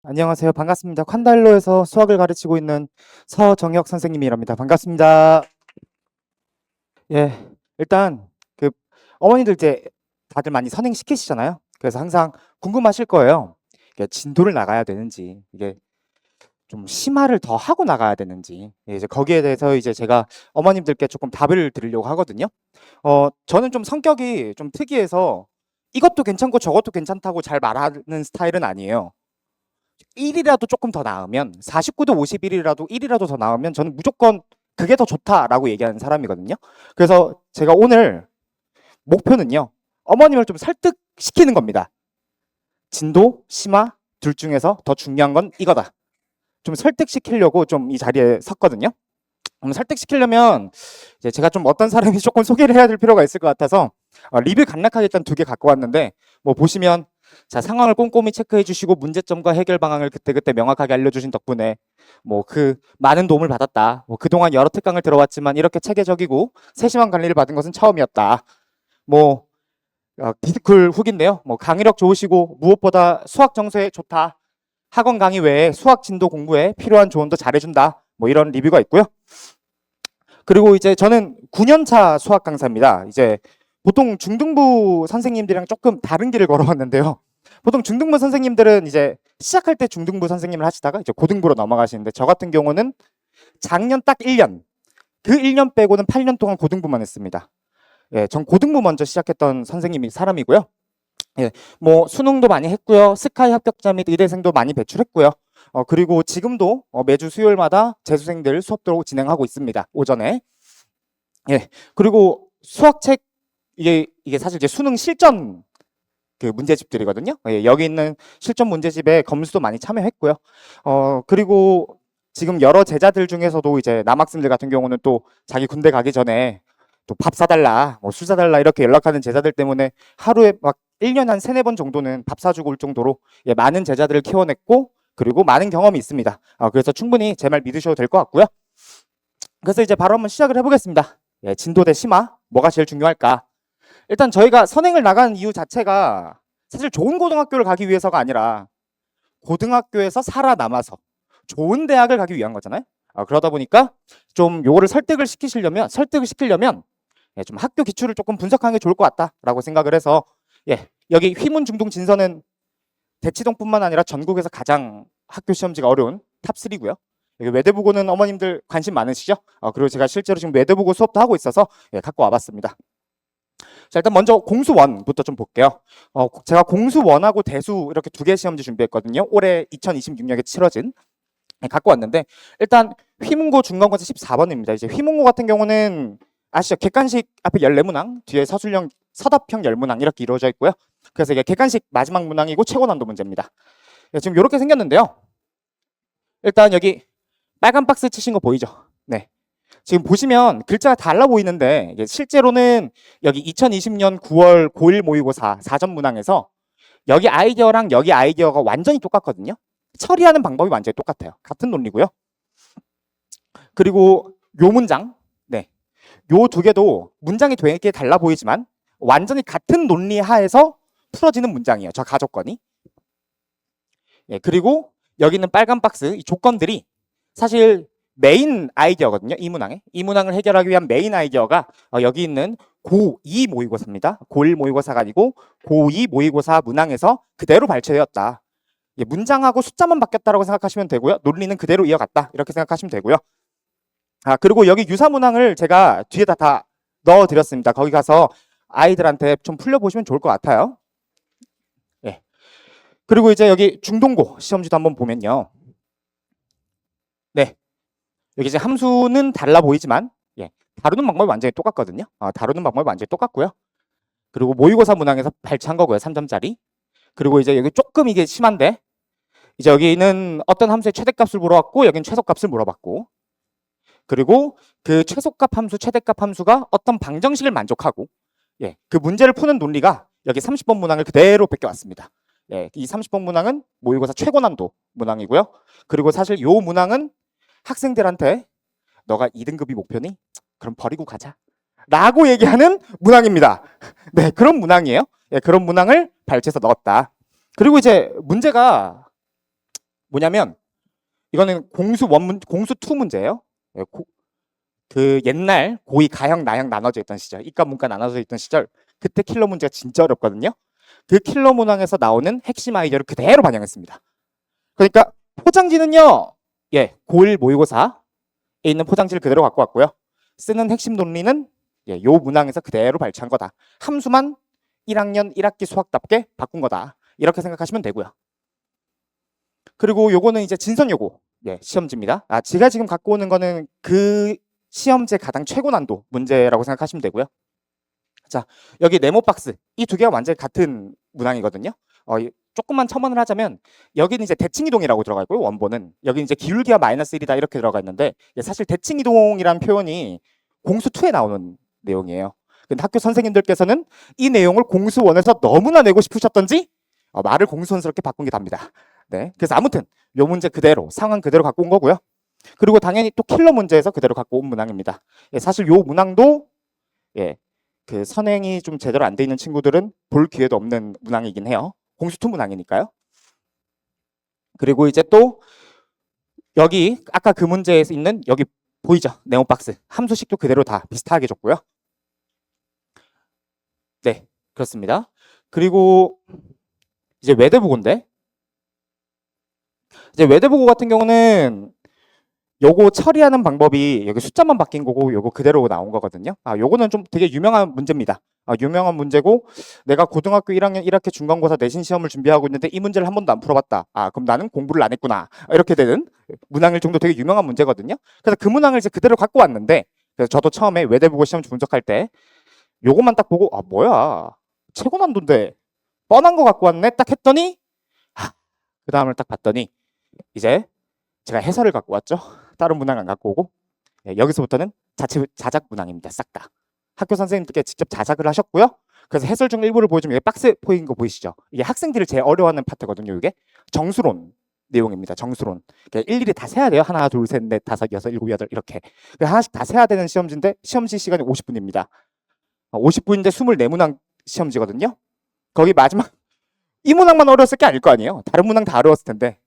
안녕하세요. 반갑습니다. 콴달로에서 수학을 가르치고 있는 서정혁 선생님이랍니다. 반갑습니다. 예, 일단 그 어머니들 이제 다들 많이 선행시키시잖아요. 그래서 항상 궁금하실 거예요. 이게 진도를 나가야 되는지, 이게 좀 심화를 더 하고 나가야 되는지, 이제 거기에 대해서 이제 제가 어머님들께 조금 답을 드리려고 하거든요. 저는 좀 성격이 좀 특이해서 이것도 괜찮고 저것도 괜찮다고 잘 말하는 스타일은 아니에요. 1이라도 조금 더 나으면 49도 51이라도 1이라도 더 나으면 저는 무조건 그게 더 좋다라고 얘기하는 사람이거든요. 그래서 제가 오늘 목표는요. 어머님을 좀 설득시키는 겁니다. 진도, 심화 둘 중에서 더 중요한 건 이거다. 좀 설득시키려고 좀 이 자리에 섰거든요. 설득시키려면 이제 제가 좀 어떤 사람이 조금 소개를 해야 될 필요가 있을 것 같아서 리뷰 간략하게 일단 2개 갖고 왔는데 뭐 보시면 자 상황을 꼼꼼히 체크해 주시고 문제점과 해결 방안을 그때그때 명확하게 알려주신 덕분에 뭐 그 많은 도움을 받았다. 뭐 그동안 여러 특강을 들어왔지만 이렇게 체계적이고 세심한 관리를 받은 것은 처음이었다. 뭐 디스쿨 후기인데요. 뭐 강의력 좋으시고 무엇보다 수학 정서에 좋다. 학원 강의 외에 수학 진도 공부에 필요한 조언도 잘해준다. 뭐 이런 리뷰가 있고요. 그리고 이제 저는 9년차 수학 강사입니다. 이제 보통 중등부 선생님들이랑 조금 다른 길을 걸어왔는데요. 보통 중등부 선생님들은 이제 시작할 때 중등부 선생님을 하시다가 이제 고등부로 넘어가시는데 저 같은 경우는 작년 딱 1년, 그 1년 빼고는 8년 동안 고등부만 했습니다. 예, 전 고등부 먼저 시작했던 선생님이 사람이고요. 예, 뭐 수능도 많이 했고요. 스카이 합격자 및 의대생도 많이 배출했고요. 그리고 지금도 매주 수요일마다 재수생들 수업도 진행하고 있습니다. 오전에. 예, 그리고 수학책 이게 사실 이제 수능 실전 그 문제집들이거든요. 예, 여기 있는 실전 문제집에 검수도 많이 참여했고요. 그리고 지금 여러 제자들 중에서도 이제 남학생들 같은 경우는 또 자기 군대 가기 전에 또 밥 사달라, 뭐 술 사달라 이렇게 연락하는 제자들 때문에 하루에 막 1년에 한 3-4번 정도는 밥 사주고 올 정도로 예, 많은 제자들을 키워냈고 그리고 많은 경험이 있습니다. 그래서 충분히 제 말 믿으셔도 될 것 같고요. 그래서 이제 바로 한번 시작을 해보겠습니다. 예, 진도 대 심화, 뭐가 제일 중요할까? 일단 저희가 선행을 나가는 이유 자체가 사실 좋은 고등학교를 가기 위해서가 아니라 고등학교에서 살아남아서 좋은 대학을 가기 위한 거잖아요. 그러다 보니까 좀 요거를 설득을 시키려면 예, 좀 학교 기출을 조금 분석하는 게 좋을 것 같다라고 생각을 해서 예, 여기 휘문 중동 진서는 대치동뿐만 아니라 전국에서 가장 학교 시험지가 어려운 탑3고요. 여기 외대부고는 어머님들 관심 많으시죠? 그리고 제가 실제로 지금 외대부고 수업도 하고 있어서 예, 갖고 와봤습니다. 자, 일단 먼저 공수원부터 좀 볼게요. 제가 공수원하고 대수 이렇게 2개 시험지 준비했거든요. 올해 2026년에 치러진. 갖고 왔는데 일단 휘문고 중간고사 14번입니다. 이제 휘문고 같은 경우는 아시죠? 객관식 앞에 14문항, 뒤에 서술형 서답형 10문항 이렇게 이루어져 있고요. 그래서 이게 객관식 마지막 문항이고 최고 난도 문제입니다. 네, 지금 이렇게 생겼는데요. 일단 여기 빨간 박스 치신 거 보이죠? 네. 지금 보시면 글자가 달라 보이는데 이게 실제로는 여기 2020년 9월 고1 모의고사 4전 문항에서 여기 아이디어랑 여기 아이디어가 완전히 똑같거든요. 처리하는 방법이 완전히 똑같아요. 같은 논리고요. 그리고 요 문장, 네, 요 2개도 문장이 되게 달라 보이지만 완전히 같은 논리 하에서 풀어지는 문장이에요. 저 가조건이. 예, 그리고 여기 있는 빨간 박스, 이 조건들이 사실 메인 아이디어거든요. 이 문항을 해결하기 위한 메인 아이디어가 여기 있는 고2 모의고사입니다. 고1 모의고사가 아니고 고2 모의고사 문항에서 그대로 발췌되었다. 예, 문장하고 숫자만 바뀌었다고 생각하시면 되고요. 논리는 그대로 이어갔다. 이렇게 생각하시면 되고요. 그리고 여기 유사 문항을 제가 뒤에다 다 넣어드렸습니다. 거기 가서 아이들한테 좀 풀려보시면 좋을 것 같아요. 예. 그리고 이제 여기 중동고 시험지도 한번 보면요. 네. 여기 이제 함수는 달라 보이지만 예, 다루는 방법이 완전히 똑같거든요. 다루는 방법이 완전히 똑같고요. 그리고 모의고사 문항에서 발췌한 거고요. 3점짜리. 그리고 이제 여기 조금 이게 심한데 이제 여기는 어떤 함수의 최대값을 물어봤고 여기는 최소값을 물어봤고 그리고 그 최소값 함수, 최대값 함수가 어떤 방정식을 만족하고 예, 그 문제를 푸는 논리가 여기 30번 문항을 그대로 베껴왔습니다. 예, 이 30번 문항은 모의고사 최고 난도 문항이고요. 그리고 사실 요 문항은 학생들한테 너가 2등급이 목표니? 그럼 버리고 가자. 라고 얘기하는 문항입니다. 네, 그런 문항이에요. 예, 그런 문항을 발췌해서 넣었다. 그리고 이제 문제가 뭐냐면 이거는 공수 원문 공수 투 문제예요. 예, 그 옛날 고이 가형 나형 나눠져 있던 시절, 이과 문과 나눠져 있던 시절, 그때 킬러 문제가 진짜 어렵거든요. 그 킬러 문항에서 나오는 핵심 아이디어를 그대로 반영했습니다. 그러니까 포장지는요, 예, 고1 모의고사에 있는 포장지를 그대로 갖고 왔고요. 쓰는 핵심 논리는 예, 요 문항에서 그대로 발췌한 거다. 함수만 1학년 1학기 수학답게 바꾼 거다. 이렇게 생각하시면 되고요. 그리고 요거는 이제 진선 요고, 예, 시험지입니다. 제가 지금 갖고 오는 거는 그 시험제 가장 최고 난도 문제라고 생각하시면 되고요. 자, 여기 네모 박스, 이 두 개가 완전히 같은 문항이거든요. 조금만 첨언을 하자면 여기는 이제 대칭이동이라고 들어가 있고요. 원본은 여기 이제 기울기가 마이너스 1이다 이렇게 들어가 있는데, 사실 대칭이동이라는 표현이 공수 2에 나오는 내용이에요. 근데 학교 선생님들께서는 이 내용을 공수 1에서 너무나 내고 싶으셨던지 말을 공수원스럽게 바꾼 게 답니다. 네, 그래서 아무튼 요 문제 그대로 상황 그대로 갖고 온 거고요. 그리고 당연히 또 킬러 문제에서 그대로 갖고 온 문항입니다. 사실 요 문항도 그 선행이 좀 제대로 안 돼 있는 친구들은 볼 기회도 없는 문항이긴 해요. 공수2 문항이니까요. 그리고 이제 또 여기 아까 그 문제에서 있는 여기 보이죠? 네모박스 함수식도 그대로 다 비슷하게 줬고요. 네, 그렇습니다. 그리고 이제 외대보고인데, 이제 외대보고 같은 경우는 요거 처리하는 방법이 여기 숫자만 바뀐 거고 요거 그대로 나온 거거든요. 요거는 좀 되게 유명한 문제입니다. 유명한 문제고, 내가 고등학교 1학년 1학기 중간고사 내신 시험을 준비하고 있는데 이 문제를 한 번도 안 풀어봤다. 그럼 나는 공부를 안 했구나. 이렇게 되는 문항일 정도 되게 유명한 문제거든요. 그래서 그 문항을 이제 그대로 갖고 왔는데, 그래서 저도 처음에 외대보고 시험 분석할 때 요것만 딱 보고 뭐야, 최고 난도인데 뻔한 거 갖고 왔네 딱 했더니, 그 다음을 딱 봤더니 이제 제가 해설을 갖고 왔죠. 다른 문항 안 갖고 오고. 여기서부터는 자작 문항입니다. 싹 다. 학교 선생님들께 직접 자작을 하셨고요. 그래서 해설 중 일부를 보여주면 박스 보이는 거 보이시죠? 이게 학생들이 제일 어려워하는 파트거든요. 이게 정수론 내용입니다. 정수론. 일일이 다 세야 돼요. 하나, 둘, 셋, 넷, 다섯, 여섯, 일곱, 여덟 이렇게. 하나씩 다 세야 되는 시험지인데 시험지 시간이 50분입니다. 50분인데 24문항 시험지거든요. 거기 마지막 이 문항만 어려웠을 게 아닐 거 아니에요. 다른 문항 다 어려웠을 텐데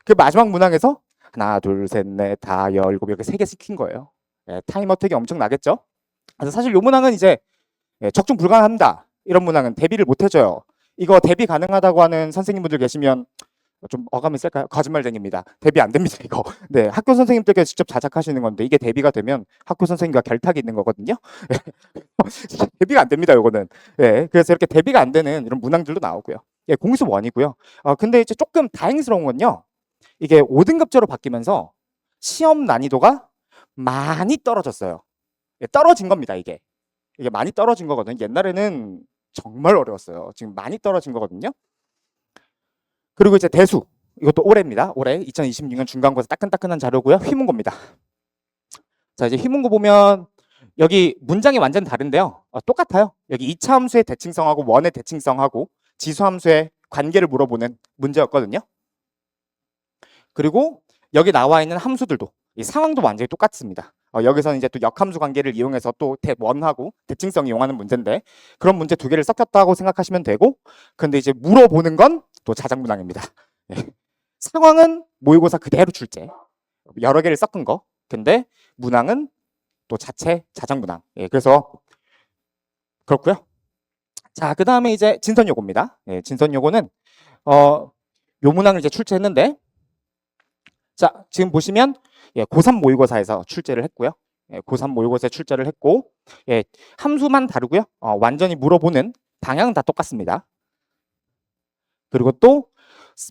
그 마지막 문항에서 하나, 둘, 셋, 넷, 다, 열곱 이렇게 3개씩 킨 거예요. 타임 어택이 엄청 나겠죠. 그래서 사실 이 문항은 이제 적중 불가합니다. 이런 문항은 대비를 못 해줘요. 이거 대비 가능하다고 하는 선생님분들 계시면 좀 어감이 셀까요? 거짓말쟁입니다. 대비 안 됩니다, 이거. 네, 학교 선생님들께 직접 자작하시는 건데 이게 대비가 되면 학교 선생님과 결탁이 있는 거거든요. 대비가 안 됩니다, 이거는. 그래서 이렇게 대비가 안 되는 이런 문항들도 나오고요. 공수 원이고요. 근데 이제 조금 다행스러운 건요. 이게 5등급제로 바뀌면서 시험 난이도가 많이 떨어졌어요. 떨어진 겁니다, 이게. 이게 많이 떨어진 거거든요. 옛날에는 정말 어려웠어요. 지금 많이 떨어진 거거든요. 그리고 이제 대수. 이것도 올해입니다. 올해 2026년 중간고사 따끈따끈한 자료고요. 휘문고입니다. 자, 이제 휘문고 보면 여기 문장이 완전 다른데요. 똑같아요. 여기 2차 함수의 대칭성하고 원의 대칭성하고 지수함수의 관계를 물어보는 문제였거든요. 그리고 여기 나와 있는 함수들도 이 상황도 완전히 똑같습니다. 여기서는 이제 또 역함수 관계를 이용해서 또 원하고 대칭성 이용하는 문제인데 그런 문제 두 개를 섞였다고 생각하시면 되고, 근데 이제 물어보는 건 또 자작문항입니다. 상황은 모의고사 그대로 출제, 여러 개를 섞은 거. 근데 문항은 또 자체 자작문항. 그래서 그렇고요. 자, 그 다음에 이제 진선요고입니다. 진선요고는 요 문항을 이제 출제했는데, 자, 지금 보시면 고3 모의고사에서 출제를 했고요. 고3 모의고사에 출제를 했고, 함수만 다르고요. 완전히 물어보는 방향은 다 똑같습니다. 그리고 또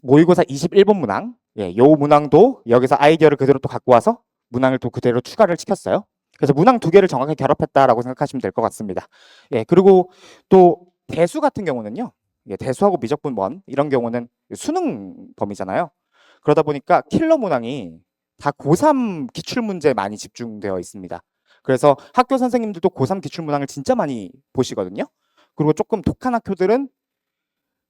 모의고사 21번 문항, 요 문항도 여기서 아이디어를 그대로 또 갖고 와서 문항을 또 그대로 추가를 시켰어요. 그래서 문항 두 개를 정확하게 결합했다라고 생각하시면 될 것 같습니다. 그리고 또 대수 같은 경우는요. 대수하고 미적분 이런 경우는 수능 범위잖아요. 그러다 보니까 킬러 문항이 다 고3 기출문제에 많이 집중되어 있습니다. 그래서 학교 선생님들도 고3 기출문항을 진짜 많이 보시거든요. 그리고 조금 독한 학교들은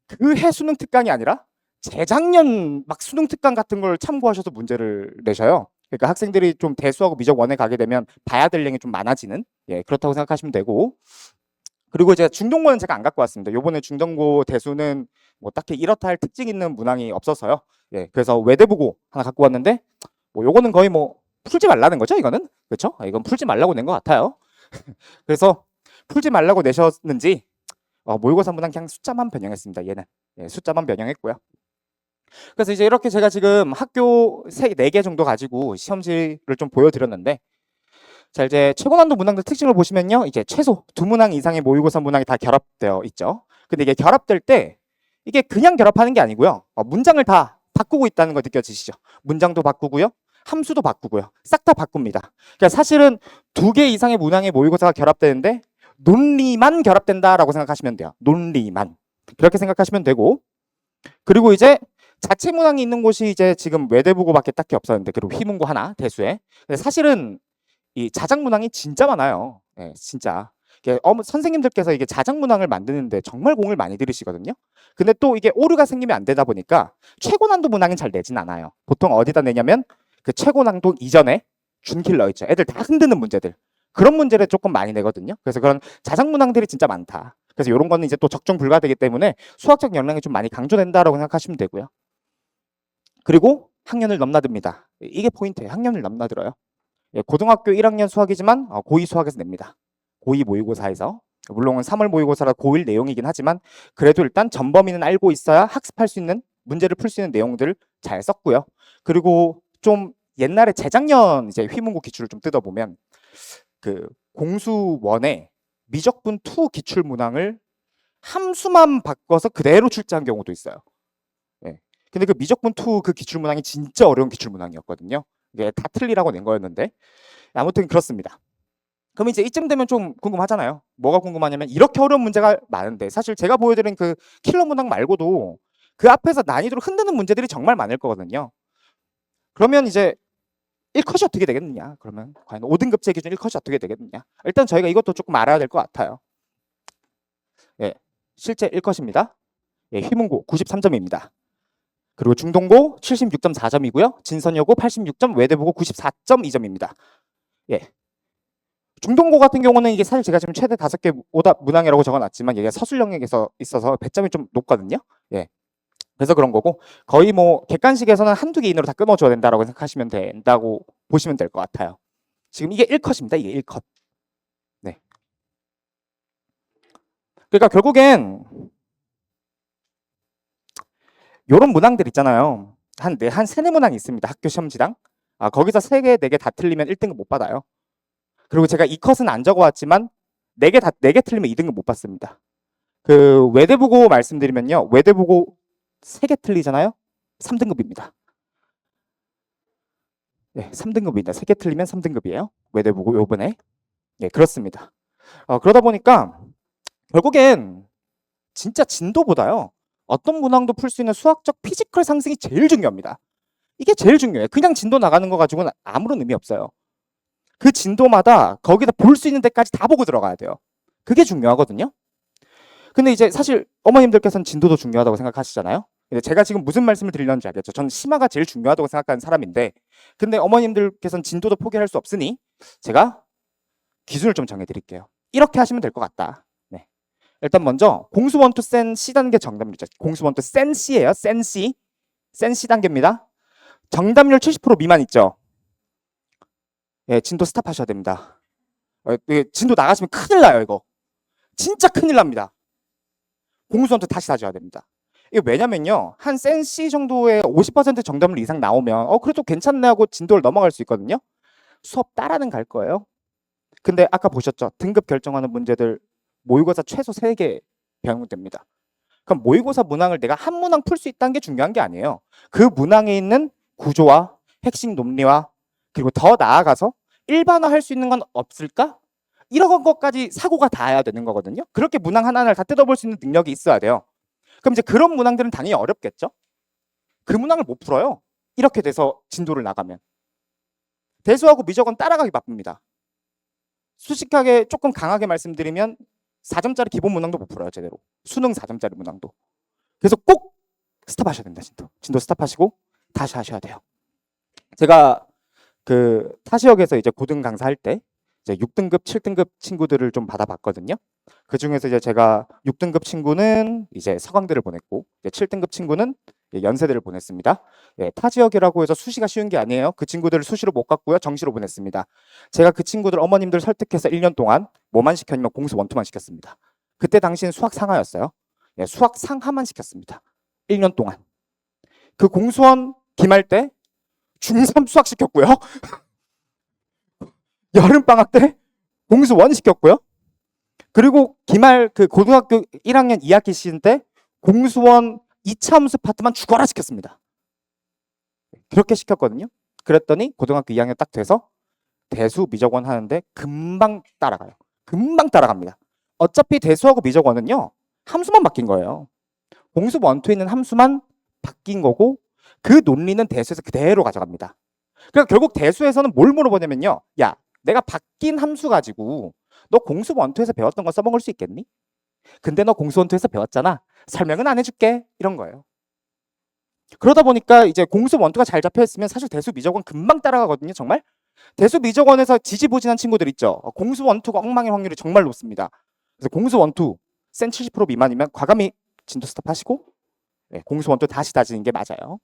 그 해 수능 특강이 아니라 재작년 막 수능 특강 같은 걸 참고하셔서 문제를 내셔요. 그러니까 학생들이 좀 대수하고 미적 원에 가게 되면 봐야 될 내용이 좀 많아지는, 그렇다고 생각하시면 되고. 그리고 이제 중동고는 제가 안 갖고 왔습니다. 요번에 중동고 대수는 뭐 딱히 이렇다 할 특징 있는 문항이 없어서요. 예, 그래서 외대부고 하나 갖고 왔는데 뭐 요거는 거의 뭐 풀지 말라는 거죠, 이거는. 그렇죠? 이건 풀지 말라고 낸 것 같아요. 그래서 풀지 말라고 내셨는지 모의고사 문항 그냥 숫자만 변형했습니다. 얘는 예, 숫자만 변형했고요. 그래서 이제 이렇게 제가 지금 학교 4개 정도 가지고 시험지를 좀 보여드렸는데, 자 이제 최고난도 문항들 특징을 보시면요, 이제 최소 2문항 이상의 모의고사 문항이 다 결합되어 있죠. 근데 이게 결합될 때 이게 그냥 결합하는 게 아니고요, 문장을 다 바꾸고 있다는 거 느껴지시죠? 문장도 바꾸고요, 함수도 바꾸고요, 싹 다 바꿉니다. 그러니까 사실은 2개 이상의 문항의 모의고사가 결합되는데 논리만 결합된다라고 생각하시면 돼요. 논리만. 그렇게 생각하시면 되고, 그리고 이제 자체 문항이 있는 곳이 이제 지금 외대부고밖에 딱히 없었는데, 그리고 휘문고 하나 대수에. 근데 사실은 이 자작 문항이 진짜 많아요. 예, 진짜. 선생님들께서 이게 자작 문항을 만드는데 정말 공을 많이 들이시거든요. 근데 또 이게 오류가 생기면 안 되다 보니까 최고난도 문항은 잘 내진 않아요. 보통 어디다 내냐면 그 최고난도 이전에 준킬러 있죠. 애들 다 흔드는 문제들. 그런 문제를 조금 많이 내거든요. 그래서 그런 자작 문항들이 진짜 많다. 그래서 이런 거는 이제 또 적중 불가되기 때문에 수학적 역량이 좀 많이 강조된다라고 생각하시면 되고요. 그리고 학년을 넘나듭니다. 이게 포인트예요. 학년을 넘나들어요. 예, 고등학교 1학년 수학이지만 고2 수학에서 냅니다. 고2 모의고사에서. 물론 3월 모의고사라 고1 내용이긴 하지만 그래도 일단 전범위는 알고 있어야 학습할 수 있는, 문제를 풀 수 있는 내용들을 잘 썼고요. 그리고 좀 옛날에 재작년 이제 휘문고 기출을 좀 뜯어보면 그 공수원의 미적분 2 기출 문항을 함수만 바꿔서 그대로 출제한 경우도 있어요. 예. 근데 그 미적분 2 그 기출 문항이 진짜 어려운 기출 문항이었거든요. 이게 다 틀리라고 낸 거였는데 아무튼 그렇습니다. 그럼 이제 이쯤 되면 좀 궁금하잖아요. 뭐가 궁금하냐면 이렇게 어려운 문제가 많은데 사실 제가 보여드린 그 킬러 문항 말고도 그 앞에서 난이도를 흔드는 문제들이 정말 많을 거거든요. 그러면 이제 1컷이 어떻게 되겠느냐? 그러면 과연 5등급제 기준 1컷이 어떻게 되겠느냐? 일단 저희가 이것도 조금 알아야 될 것 같아요. 예, 실제 1컷입니다. 예, 휘문고 93점입니다. 그리고 중동고 76.4점이고요. 진선여고 86점, 외대부고 94.2점입니다. 예. 중동고 같은 경우는 이게 사실 제가 지금 최대 5개 오답 문항이라고 적어놨지만 얘가 서술 영역에서 있어서 배점이 좀 높거든요. 예. 그래서 그런 거고 거의 뭐 객관식에서는 한두 개 이내로 다 끊어줘야 된다고 생각하시면 된다고 보시면 될 것 같아요. 지금 이게 1컷입니다. 이게 1컷. 네. 그러니까 결국엔 요런 문항들 있잖아요. 한 3-4문항이 있습니다. 학교 시험지당. 거기서 3개, 4개 다 틀리면 1등급 못 받아요. 그리고 제가 이 컷은 안 적어왔지만 4개 틀리면 2등급 못 받습니다. 그 외대부고 말씀드리면요. 외대부고 3개 틀리잖아요. 3등급입니다. 네, 3등급입니다. 3개 틀리면 3등급이에요. 외대부고 요번에. 네, 그렇습니다. 그러다 보니까 결국엔 진짜 진도보다요. 어떤 문항도 풀 수 있는 수학적 피지컬 상승이 제일 중요합니다. 이게 제일 중요해요. 그냥 진도 나가는 거 가지고는 아무런 의미 없어요. 그 진도마다 거기다 볼 수 있는 데까지 다 보고 들어가야 돼요. 그게 중요하거든요. 근데 이제 사실 어머님들께서는 진도도 중요하다고 생각하시잖아요. 근데 제가 지금 무슨 말씀을 드리려는지 알겠죠? 저는 심화가 제일 중요하다고 생각하는 사람인데 근데 어머님들께서는 진도도 포기할 수 없으니 제가 기준을 좀 정해드릴게요. 이렇게 하시면 될 것 같다. 네. 일단 먼저 공수 1, 2, 센 C 단계 정답률이죠. 공수 1, 2, 센 C예요. 센 C. 센 C 단계입니다. 정답률 70% 미만 있죠? 예, 진도 스탑하셔야 됩니다. 진도 나가시면 큰일 나요, 이거. 진짜 큰일 납니다. 공수원도 다시 다져야 됩니다. 이게 왜냐면요, 한 센 C 정도의 50% 정답률 이상 나오면 그래도 괜찮네 하고 진도를 넘어갈 수 있거든요. 수업 따라는 갈 거예요. 근데 아까 보셨죠? 등급 결정하는 문제들 모의고사 최소 3개 배우됩니다. 그럼 모의고사 문항을 내가 한 문항 풀 수 있다는 게 중요한 게 아니에요. 그 문항에 있는 구조와 핵심 논리와 그리고 더 나아가서 일반화할 수 있는 건 없을까? 이런 것까지 사고가 닿아야 되는 거거든요. 그렇게 문항 하나하나를 다 뜯어볼 수 있는 능력이 있어야 돼요. 그럼 이제 그런 문항들은 당연히 어렵겠죠. 그 문항을 못 풀어요. 이렇게 돼서 진도를 나가면. 대수하고 미적은 따라가기 바쁩니다. 수식하게 조금 강하게 말씀드리면 4점짜리 기본 문항도 못 풀어요, 제대로. 수능 4점짜리 문항도. 그래서 꼭 스탑하셔야 됩니다, 진도. 진도 스탑하시고 다시 하셔야 돼요. 제가 그 타시역에서 이제 고등 강사할 때 이제 6등급, 7등급 친구들을 좀 받아봤거든요. 그 중에서 이제 제가 6등급 친구는 이제 서강대를 보냈고, 이제 7등급 친구는 연세대를 보냈습니다. 예, 타 지역이라고 해서 수시가 쉬운 게 아니에요. 그 친구들을 수시로 못 갔고요. 정시로 보냈습니다. 제가 그 친구들 어머님들 설득해서 1년 동안 뭐만 시켰냐면 공수 원투만 시켰습니다. 그때 당시엔 수학 상하였어요. 예, 수학 상하만 시켰습니다. 1년 동안. 그 공수원 기말 때 중3 수학 시켰고요. 여름방학 때 공수원 시켰고요. 그리고 기말 그 고등학교 1학년 2학기 시즌 때 공수원 2차 함수 파트만 죽어라 시켰습니다. 그렇게 시켰거든요. 그랬더니 고등학교 2학년 딱 돼서 대수 미적원 하는데 금방 따라가요. 금방 따라갑니다. 어차피 대수하고 미적원은요. 함수만 바뀐 거예요. 공수 원투에 있는 함수만 바뀐 거고 그 논리는 대수에서 그대로 가져갑니다. 그러니까 결국 대수에서는 뭘 물어보냐면요. 야, 내가 바뀐 함수 가지고 너 공수 원투에서 배웠던 거 써먹을 수 있겠니? 근데 너 공수 원투에서 배웠잖아. 설명은 안 해줄게. 이런 거예요. 그러다 보니까 이제 공수 원투가 잘 잡혀 있으면 사실 대수 미적원 금방 따라가거든요. 정말. 대수 미적원에서 지지부진한 친구들 있죠. 공수 원투가 엉망일 확률이 정말 높습니다. 그래서 공수 원투 센 70% 미만이면 과감히 진도 스톱하시고 공수 원투 다시 다지는 게 맞아요.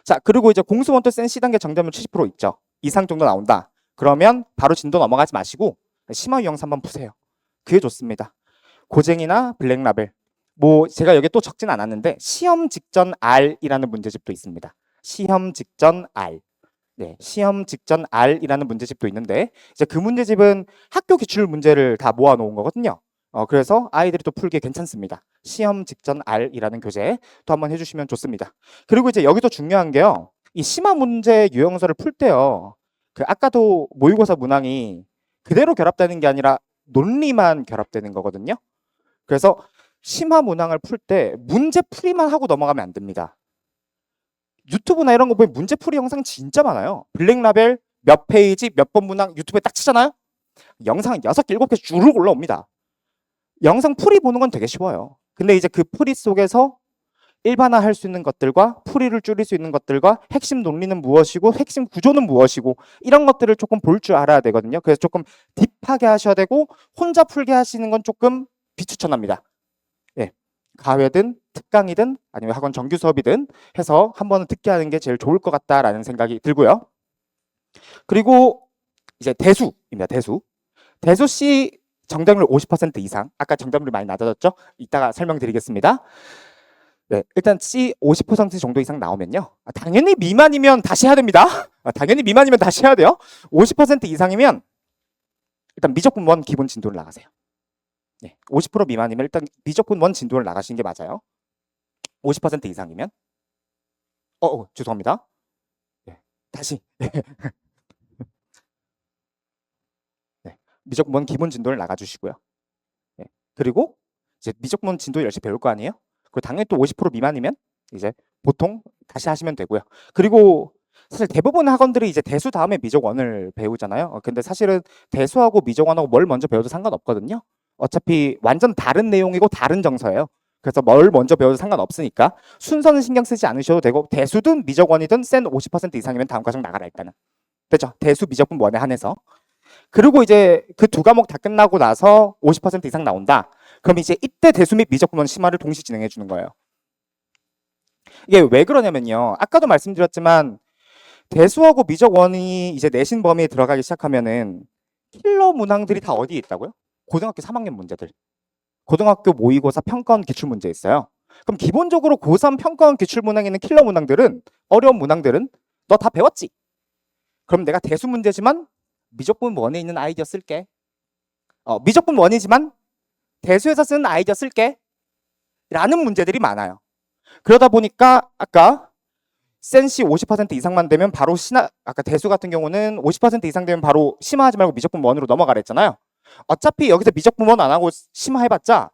자, 그리고 이제 공수 원투 센 C단계 정답률 70% 있죠. 이상 정도 나온다. 그러면 바로 진도 넘어가지 마시고 심화 유형사 한번 푸세요. 그게 좋습니다. 고쟁이나 블랙라벨. 뭐 제가 여기 또 적진 않았는데 시험 직전 R이라는 문제집도 있습니다. 시험 직전 R. 네, 시험 직전 R이라는 문제집도 있는데 이제 그 문제집은 학교 기출 문제를 다 모아 놓은 거거든요. 그래서 아이들이 또 풀기 괜찮습니다. 시험 직전 R이라는 교재 또 한번 해주시면 좋습니다. 그리고 이제 여기도 중요한 게요. 이 심화 문제 유형서를 풀 때요. 그 아까도 모의고사 문항이 그대로 결합되는 게 아니라 논리만 결합되는 거거든요. 그래서 심화 문항을 풀 때 문제 풀이만 하고 넘어가면 안 됩니다. 유튜브나 이런 거 보면 문제 풀이 영상 진짜 많아요. 블랙라벨 몇 페이지 몇 번 문항 유튜브에 딱 치잖아요. 영상 6개, 7개 쭉 올라옵니다. 영상 풀이 보는 건 되게 쉬워요. 근데 이제 그 풀이 속에서 일반화할 수 있는 것들과 풀이를 줄일 수 있는 것들과 핵심 논리는 무엇이고 핵심 구조는 무엇이고 이런 것들을 조금 볼 줄 알아야 되거든요. 그래서 조금 딥하게 하셔야 되고 혼자 풀게 하시는 건 조금 비추천합니다. 예, 가외든 특강이든 아니면 학원 정규 수업이든 해서 한 번은 듣게 하는 게 제일 좋을 것 같다라는 생각이 들고요. 그리고 이제 대수입니다. 대수 C 정답률 50% 이상. 아까 정답률이 많이 낮아졌죠? 이따가 설명드리겠습니다. 네, 일단 C 50% 정도 이상 나오면요. 당연히 미만이면 다시 해야 됩니다. 당연히 미만이면 다시 해야 돼요. 50% 이상이면 일단 미적분 1 기본 진도를 나가세요. 네, 50% 미만이면 일단 미적분 1 진도를 나가시는 게 맞아요. 50% 이상이면 죄송합니다. 네, 다시 네, 미적분 1 기본 진도를 나가주시고요. 네, 그리고 이제 미적분 진도 열심히 배울 거 아니에요? 그리고 당연히 또 50% 미만이면 이제 보통 다시 하시면 되고요. 그리고 사실 대부분 학원들이 이제 대수 다음에 미적원을 배우잖아요. 근데 사실은 대수하고 미적원하고 뭘 먼저 배워도 상관없거든요. 어차피 완전 다른 내용이고 다른 정서예요. 그래서 뭘 먼저 배워도 상관없으니까 순서는 신경 쓰지 않으셔도 되고 대수든 미적원이든 센 50% 이상이면 다음 과정 나가라 일단은. 됐죠? 대수 미적분 원에 한해서. 그리고 이제 그 두 과목 다 끝나고 나서 50% 이상 나온다. 그럼 이제 이때 대수 및 미적분 원 심화를 동시 진행해 주는 거예요. 이게 왜 그러냐면요. 아까도 말씀드렸지만 대수하고 미적원이 이제 내신 범위에 들어가기 시작하면은 킬러 문항들이 다 어디에 있다고요? 고등학교 3학년 문제들. 고등학교 모의고사 평가원 기출 문제 있어요. 그럼 기본적으로 고3 평가원 기출 문항에 있는 킬러 문항들은 어려운 문항들은 너 다 배웠지? 그럼 내가 대수 문제지만 미적분 원에 있는 아이디어 쓸게. 미적분 원이지만 대수에서 쓰는 아이디어 쓸게. 라는 문제들이 많아요. 그러다 보니까 아까 센시 50% 이상만 되면 바로 아까 대수 같은 경우는 50% 이상 되면 바로 심화하지 말고 미적분 원으로 넘어가랬잖아요. 어차피 여기서 미적분 원 안 하고 심화해봤자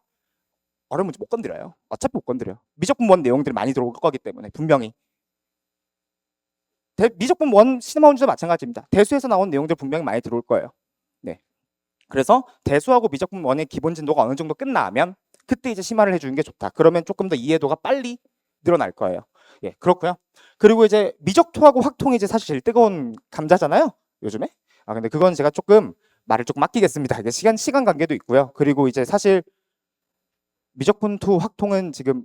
어려운 문제 못 건드려요. 어차피 못 건드려요. 미적분 원 내용들이 많이 들어올 거기 때문에 분명히. 미적분 원 심화 문제도 마찬가지입니다. 대수에서 나온 내용들 분명히 많이 들어올 거예요. 네. 그래서 대수하고 미적분 원의 기본 진도가 어느 정도 끝나면 그때 이제 심화를 해주는 게 좋다. 그러면 조금 더 이해도가 빨리 늘어날 거예요. 예, 그렇고요. 그리고 이제 미적토하고 확통이 이제 사실 제일 뜨거운 감자잖아요. 요즘에. 근데 그건 제가 조금 말을 조금 아끼겠습니다. 이게 시간 관계도 있고요. 그리고 이제 사실 미적분투 확통은 지금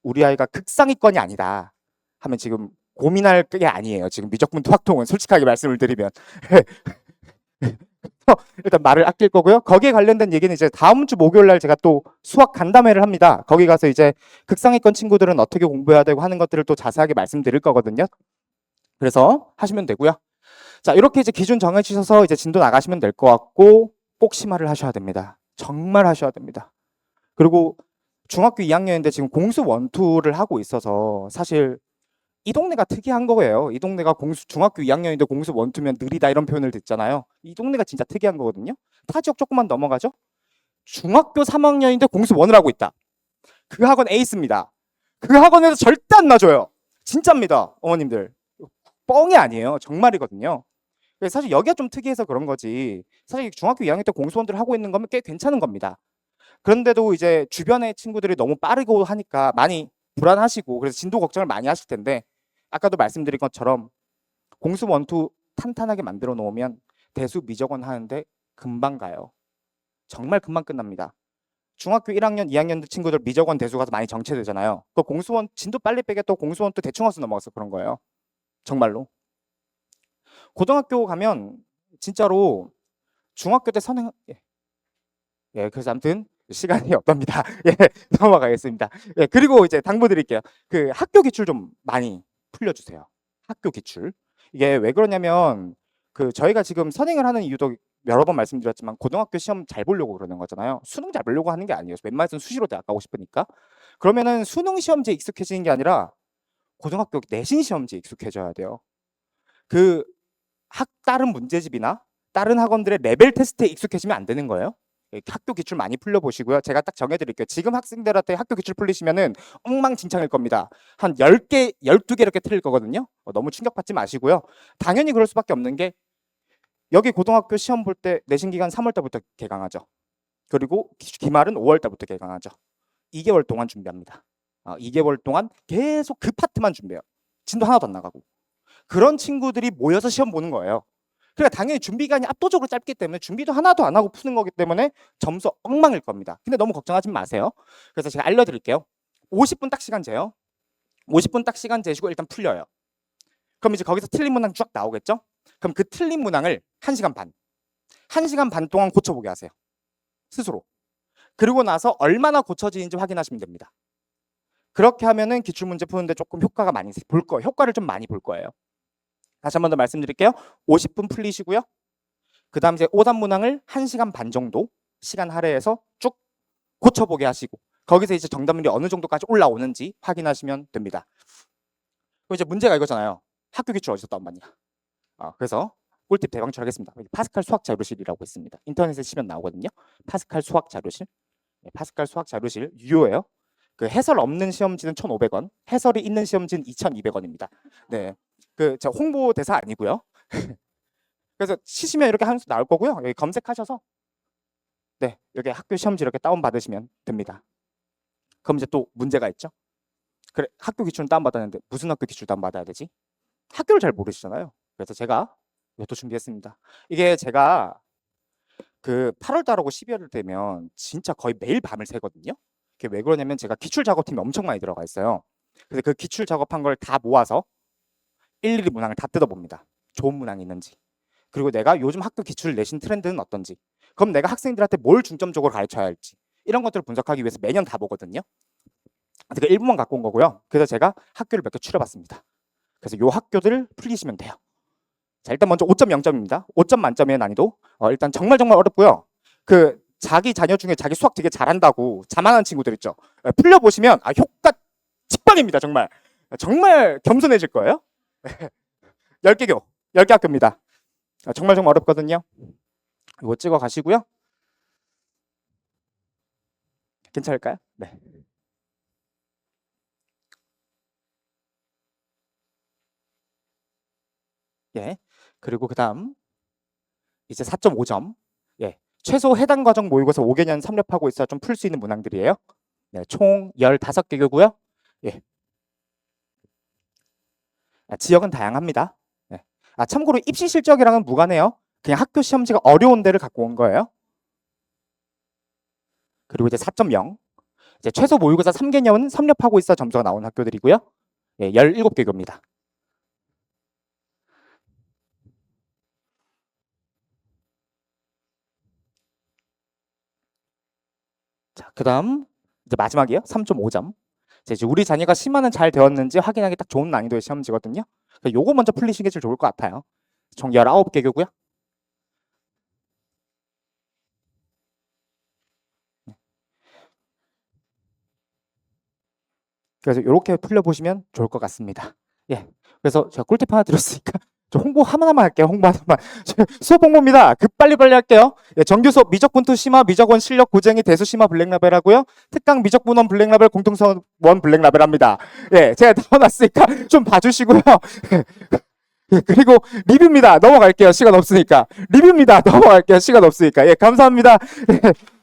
우리 아이가 극상위권이 아니다 하면 지금 고민할 게 아니에요. 지금 미적분투 확통은 솔직하게 말씀을 드리면 일단 말을 아낄 거고요. 거기에 관련된 얘기는 이제 다음 주 목요일 날 제가 또 수학 간담회를 합니다. 거기 가서 이제 극상위권 친구들은 어떻게 공부해야 되고 하는 것들을 또 자세하게 말씀드릴 거거든요. 그래서 하시면 되고요. 자, 이렇게 이제 기준 정해주셔서 이제 진도 나가시면 될 것 같고 꼭 심화를 하셔야 됩니다. 정말 하셔야 됩니다. 그리고 중학교 2학년인데 지금 공수 원투를 하고 있어서 사실 이 동네가 특이한 거예요. 이 동네가 중학교 2학년인데 공수 원투면 느리다 이런 표현을 듣잖아요. 이 동네가 진짜 특이한 거거든요. 타 지역 조금만 넘어가죠. 중학교 3학년인데 공수 원을 하고 있다. 그 학원 에이스입니다. 그 학원에서 절대 안 놔줘요. 진짜입니다. 어머님들. 뻥이 아니에요. 정말이거든요. 사실 여기가 좀 특이해서 그런 거지. 사실 중학교 2학년 때 공수원들을 하고 있는 거면 꽤 괜찮은 겁니다. 그런데도 이제 주변의 친구들이 너무 빠르고 하니까 많이 불안하시고 그래서 진도 걱정을 많이 하실 텐데 아까도 말씀드린 것처럼 공수 원투 탄탄하게 만들어 놓으면 대수 미적원 하는데 금방 가요. 정말 금방 끝납니다. 중학교 1학년, 2학년 친구들 미적원 대수 가서 많이 정체되잖아요. 그 공수원 진도 빨리 빼겠다고 공수원 또 대충 와서 넘어가서 그런 거예요. 정말로. 고등학교 가면 진짜로 중학교 때 선행 그래서 아무튼 시간이 없답니다. 넘어가겠습니다. 그리고 이제 당부드릴게요. 그 학교 기출 좀 많이 풀려주세요. 학교 기출. 이게 왜 그러냐면 그 저희가 지금 선행을 하는 이유도 여러 번 말씀드렸지만 고등학교 시험 잘 보려고 그러는 거잖아요. 수능 잘 보려고 하는 게 아니에요. 웬만해서는 수시로 대학 가고 싶으니까. 그러면은 수능 시험지에 익숙해지는 게 아니라 고등학교 내신 시험지에 익숙해져야 돼요. 그 다른 문제집이나 다른 학원들의 레벨 테스트에 익숙해지면 안 되는 거예요. 학교 기출 많이 풀려보시고요. 제가 딱 정해드릴게요. 지금 학생들한테 학교 기출 풀리시면은 엉망진창일 겁니다. 한 10개, 12개 이렇게 틀릴 거거든요. 너무 충격받지 마시고요. 당연히 그럴 수밖에 없는 게 여기 고등학교 시험 볼 때 내신 기간 3월 달부터 개강하죠. 그리고 기말은 5월 달부터 개강하죠. 2개월 동안 준비합니다. 2개월 동안 계속 그 파트만 준비해요. 진도 하나도 안 나가고. 그런 친구들이 모여서 시험 보는 거예요. 그러니까 당연히 준비 기간이 압도적으로 짧기 때문에 준비도 하나도 안 하고 푸는 거기 때문에 점수 엉망일 겁니다. 근데 너무 걱정하지 마세요. 그래서 제가 알려드릴게요. 50분 딱 시간 재요. 50분 딱 시간 재시고 일단 풀려요. 그럼 이제 거기서 틀린 문항 쫙 나오겠죠? 그럼 그 틀린 문항을 1시간 반. 1시간 반 동안 고쳐보게 하세요. 스스로. 그리고 나서 얼마나 고쳐지는지 확인하시면 됩니다. 그렇게 하면은 기출문제 푸는데 조금 효과가 많이 볼 거예요. 효과를 좀 많이 볼 거예요. 다시 한 번 더 말씀드릴게요. 50분 풀리시고요. 그 다음 이제 오답 문항을 1시간 반 정도 시간 할애해서 쭉 고쳐보게 하시고 거기서 이제 정답률이 어느 정도까지 올라오는지 확인하시면 됩니다. 그럼 이제 문제가 이거잖아요. 학교 기출 어디서 다운받냐. 그래서 꿀팁 대방출 하겠습니다. 여기 파스칼 수학 자료실이라고 있습니다. 인터넷에 치면 나오거든요. 파스칼 수학 자료실. 파스칼 수학 자료실 유효해요. 그 해설 없는 시험지는 1,500원, 해설이 있는 시험지는 2,200원입니다. 네, 그 저 홍보 대사 아니고요. 그래서 치시면 이렇게 한 수 나올 거고요. 여기 검색하셔서 네, 여기 학교 시험지 이렇게 다운 받으시면 됩니다. 그럼 이제 또 문제가 있죠. 그래, 학교 기출은 다운 받았는데 무슨 학교 기출 다운 받아야 되지? 학교를 잘 모르시잖아요. 그래서 제가 이것도 준비했습니다. 이게 제가 그 8월 달하고 12월 되면 진짜 거의 매일 밤을 새거든요. 그게 왜 그러냐면 제가 기출 작업팀이 엄청 많이 들어가 있어요. 그래서 그 기출 작업한 걸 다 모아서 일일이 문항을 다 뜯어봅니다. 좋은 문항이 있는지. 그리고 내가 요즘 학교 기출 내신 트렌드는 어떤지. 그럼 내가 학생들한테 뭘 중점적으로 가르쳐야 할지. 이런 것들을 분석하기 위해서 매년 다 보거든요. 제가 일부만 갖고 온 거고요. 그래서 제가 학교를 몇 개 추려봤습니다. 그래서 요 학교들 풀리시면 돼요. 자, 일단 먼저 5점 0점입니다. 5점 만점의 난이도. 일단 정말 어렵고요. 그 자기 자녀 중에 자기 수학 되게 잘한다고 자만한 친구들 있죠. 풀려보시면 효과 직방입니다. 정말 겸손해질 거예요. 10개 학교입니다. 정말 어렵거든요. 이거 찍어 가시고요. 괜찮을까요? 네. 예. 그리고 그다음 이제 4.5점. 예. 최소 해당 과정 모의고사 5개년 섭렵하고 있어 좀 풀 수 있는 문항들이에요. 네, 총 15개고요. 예. 지역은 다양합니다. 네. 참고로 입시 실적이랑은 무관해요. 그냥 학교 시험지가 어려운 데를 갖고 온 거예요. 그리고 이제 4.0. 이제 최소 모의고사 3개년은 섭렵하고 있어 점수가 나오는 학교들이고요. 예, 17개교입니다. 자, 그다음 이제 마지막이에요. 3.5점. 이제 우리 자녀가 심화는 잘 되었는지 확인하기 딱 좋은 난이도의 시험지거든요. 그러니까 요거 먼저 풀리시는 게 제일 좋을 것 같아요. 총 19개교고요. 그래서 이렇게 풀려보시면 좋을 것 같습니다. 예. 그래서 제가 꿀팁 하나 드렸으니까 저 홍보 하나만 할게요. 홍보 하나만. 수업 홍보입니다. 빨리빨리 할게요. 예, 정규 수업 미적분투 심화, 미적원 실력 고쟁이 대수 심화 블랙라벨 하고요. 특강 미적분원 블랙라벨 공통서원 블랙라벨 합니다. 예, 제가 넣어놨으니까 좀 봐주시고요. 예, 그리고 리뷰입니다. 넘어갈게요. 시간 없으니까. 리뷰입니다. 넘어갈게요. 시간 없으니까. 예, 감사합니다. 예.